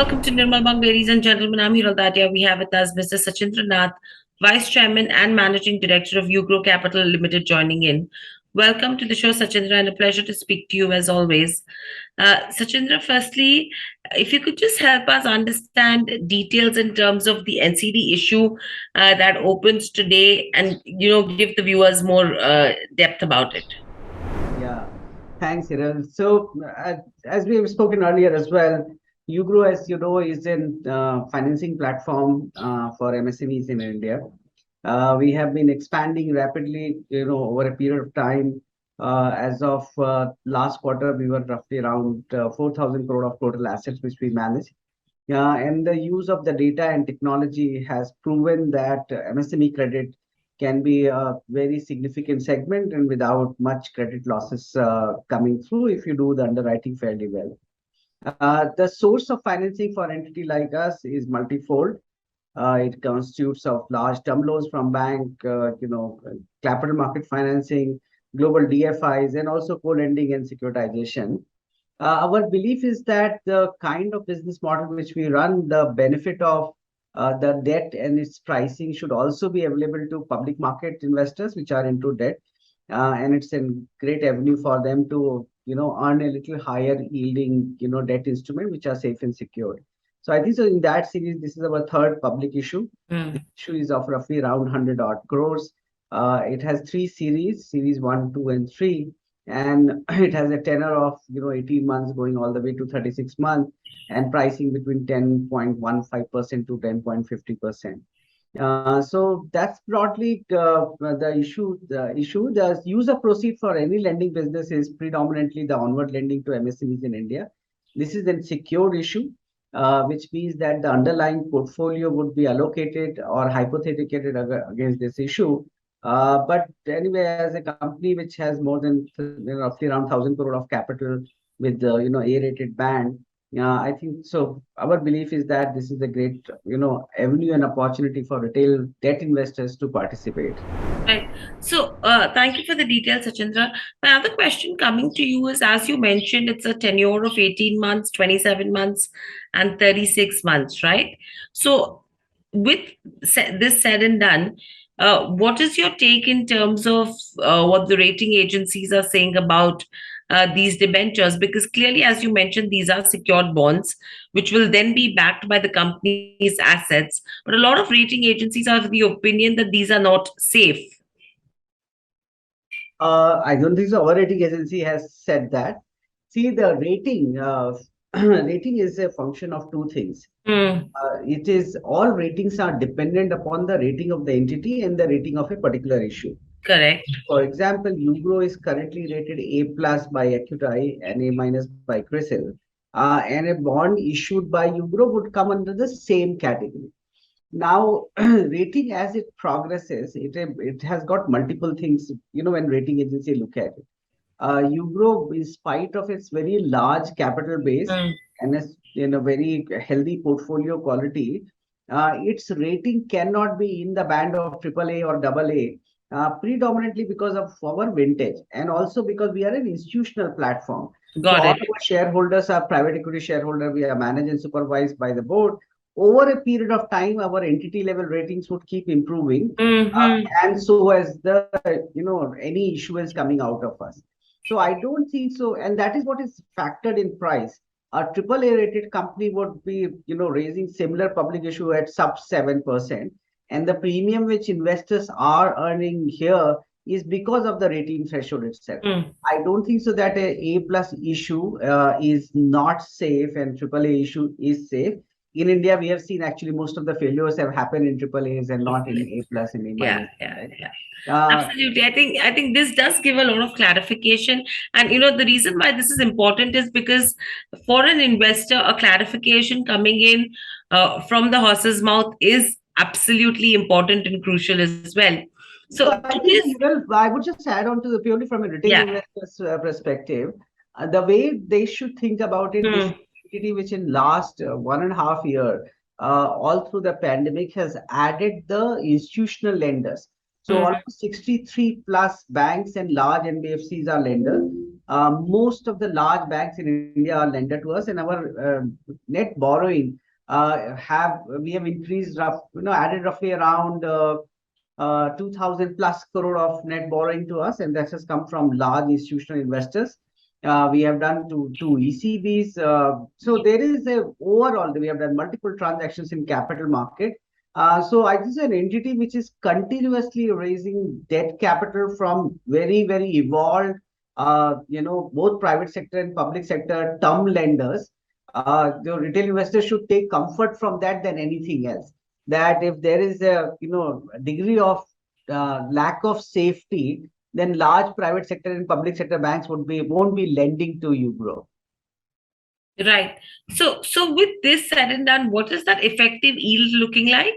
welcome to Nirmal, ladies and gentlemen. I'm Hiral Dadia. We have with us Mr. Shachindra Nath, Vice Chairman and Managing Director of GRO Capital Limited, joining in. Welcome to the show, Shachindra, and a pleasure to speak to you as always. Shachindra, firstly, if you could just help us understand details in terms of the NCD issue that opens today, and give the viewers more depth about it. Yeah, thanks, Hiral. So, as we have spoken earlier as well, UGRO, as you know, is an financing platform for MSMEs in India. We have been expanding rapidly, over a period of time. As of last quarter, we were roughly around 4,000 crore of total assets which we manage. And the use of the data and technology has proven that MSME credit can be a very significant segment and without much credit losses coming through if you do the underwriting fairly well. The source of financing for entity like us is multifold. It constitutes of large term loans from bank, capital market financing, global DFIs, and also co-lending and securitization. Our belief is that the kind of business model which we run, the benefit of the debt and its pricing should also be available to public market investors which are into debt. And it's a great avenue for them to, earn a little higher yielding, debt instrument which are safe and secure. So I think so in that series, this is our third public issue. The issue is of roughly around 100 odd crores. It has three series 1, 2, and 3. And it has a tenor of 18 months going all the way to 36 months and pricing between 10.15% to 10.50%. So that's broadly the issue. The use of proceed for any lending business is predominantly the onward lending to MSMEs in India. This is a secured issue, which means that the underlying portfolio would be allocated or hypothecated against this issue. But anyway, as a company which has more than roughly around 1,000 crore of capital with the A-rated band, I think so. Our belief is that this is a great avenue and opportunity for retail debt investors to participate. Right. So, thank you for the details, Sachindra. My other question coming to you is, as you mentioned, it's a tenure of 18 months, 27 months, and 36 months, right? So, with this said and done, what is your take in terms of what the rating agencies are saying about these debentures? Because clearly, as you mentioned, these are secured bonds, which will then be backed by the company's assets. But a lot of rating agencies are of the opinion that these are not safe. I don't think so. Our rating agency has said that. See, the rating rating is a function of two things. It is all ratings are dependent upon the rating of the entity and the rating of a particular issue. Correct. For example, UGRO is currently rated A plus by Acuite and A minus by Crisil. And a bond issued by UGRO would come under the same category. Now, rating as it progresses, it has got multiple things, when rating agency look at it. UGRO, in spite of its very large capital base and its very healthy portfolio quality, its rating cannot be in the band of AAA or AA, predominantly because of our vintage and also because we are an institutional platform. Got so all it. our shareholders are private equity shareholder. We are managed and supervised by the board. Over a period of time, our entity level ratings would keep improving, and so as the any issuance coming out of us. So I don't think so, and that is what is factored in price. A AAA rated company would be raising similar public issue at sub 7%, and the premium which investors are earning here is because of the rating threshold itself. I don't think so that a plus issue is not safe and AAA issue is safe. In India, we have seen actually most of the failures have happened in AAAs and not in A plus and A minus. Yeah. Absolutely. I think this does give a lot of clarification. And the reason why this is important is because for an investor, a clarification coming in from the horse's mouth is absolutely important and crucial as well. So I would just add on to the purely from a retail investor's perspective, the way they should think about it. This entity which in last 1.5 year, all through the pandemic, has added the institutional lenders. So almost 63 plus banks and large NBFCs are lenders. most of the large banks in India are lender to us, and our net borrowing we have increased added roughly around 2,000 plus crore of net borrowing to us, and that has come from large institutional investors. We have done two ECBs. So there is overall, we have done multiple transactions in capital market. So I think it's an entity which is continuously raising debt capital from very, very evolved, both private sector and public sector term lenders. The retail investors should take comfort from that than anything else. That if there is a degree of lack of safety, then large private sector and public sector banks won't be lending to UGRO. Right. So with this said and done, what is that effective yield looking like?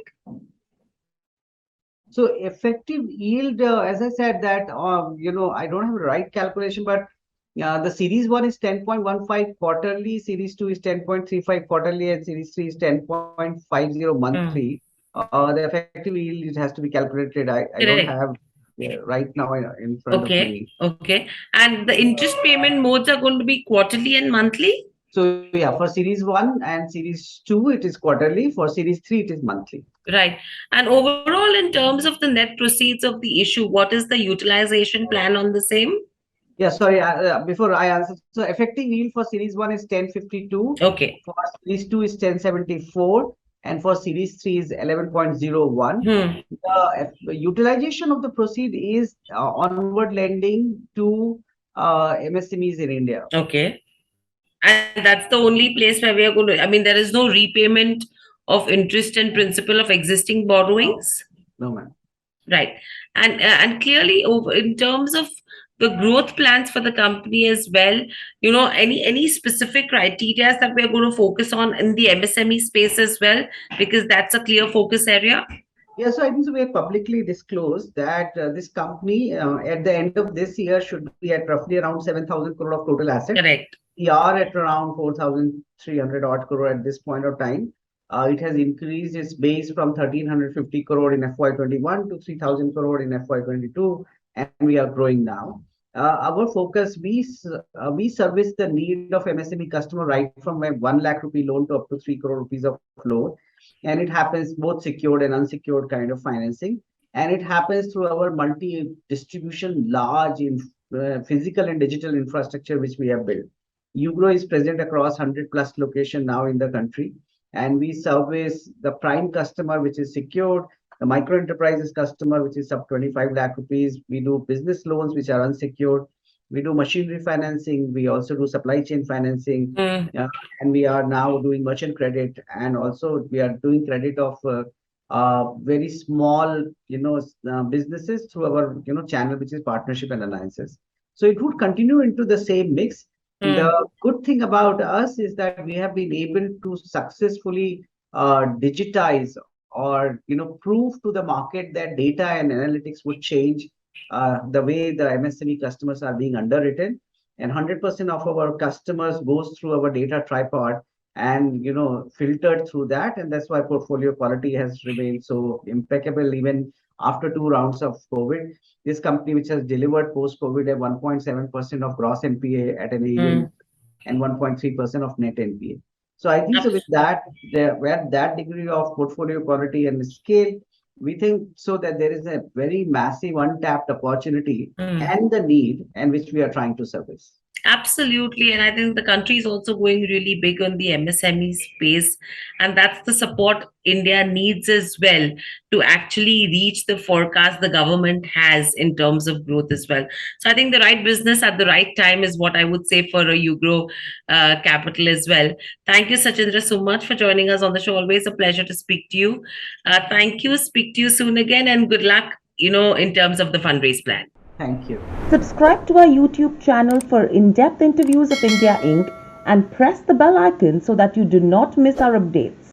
So effective yield, as I said, that I don't have the right calculation, but the series 1 is 10.15 quarterly, series 2 is 10.35 quarterly, and series 3 is 10.50 monthly. The effective yield, it has to be calculated. I don't have right now in front of me. Okay. And the interest payment modes are going to be quarterly and monthly? So yeah, for series 1 and series 2, it is quarterly. For series 3, it is monthly. Right. And overall, in terms of the net proceeds of the issue, what is the utilization plan on the same? Yeah, sorry, before I answer. So effective yield for series 1 is 1052. Okay. For series 2 is 1074. And for series 3 is 11.01. The utilization of the proceed is onward lending to MSMEs in India. Okay. And that's the only place where we are going to, there is no repayment of interest and principal of existing borrowings? No, ma'am. Right. And clearly, in terms of the growth plans for the company as well, any specific criteria that we're going to focus on in the MSME space as well, because that's a clear focus area? Yeah, so I think we have publicly disclosed that this company at the end of this year should be at roughly around 7,000 crore of total assets. Correct. We are at around 4,300 odd crore at this point of time. It has increased its base from 1,350 crore in FY21 to 3,000 crore in FY22, and we are growing now. Our focus, we service the need of MSME customer right from a 1 lakh rupee loan to up to 3 crore rupees of loan. And it happens both secured and unsecured kind of financing. And it happens through our multi-distribution, large physical and digital infrastructure, which we have built. UGRO is present across 100 plus locations now in the country. And we service the prime customer, which is secured, the micro enterprises customer, which is sub 25 lakh rupees. We do business loans, which are unsecured. We do machinery financing. We also do supply chain financing. And we are now doing merchant credit. And also we are doing credit of very small, businesses through our, channel, which is partnership and alliances. So it would continue into the same mix. The good thing about us is that we have been able to successfully digitize or prove to the market that data and analytics would change the way the MSME customers are being underwritten, and 100% of our customers goes through our data tripod and filtered through that, and that's why portfolio quality has remained so impeccable even after 2 rounds of COVID. This company, which has delivered post-COVID a 1.7% of gross NPA at an AUM and 1.3% of net NPA. So I think so with that, where that degree of portfolio quality and scale, we think so that there is a very massive untapped opportunity and the need, and which we are trying to service. Absolutely. And I think the country is also going really big on the MSME space. And that's the support India needs as well to actually reach the forecast the government has in terms of growth as well. So I think the right business at the right time is what I would say for a UGRO Capital as well. Thank you, Shachindra, so much for joining us on the show. Always a pleasure to speak to you. Thank you. Speak to you soon again, and good luck, in terms of the fundraise plan. Thank you. Subscribe to our YouTube channel for in-depth interviews of India Inc. and press the bell icon so that you do not miss our updates.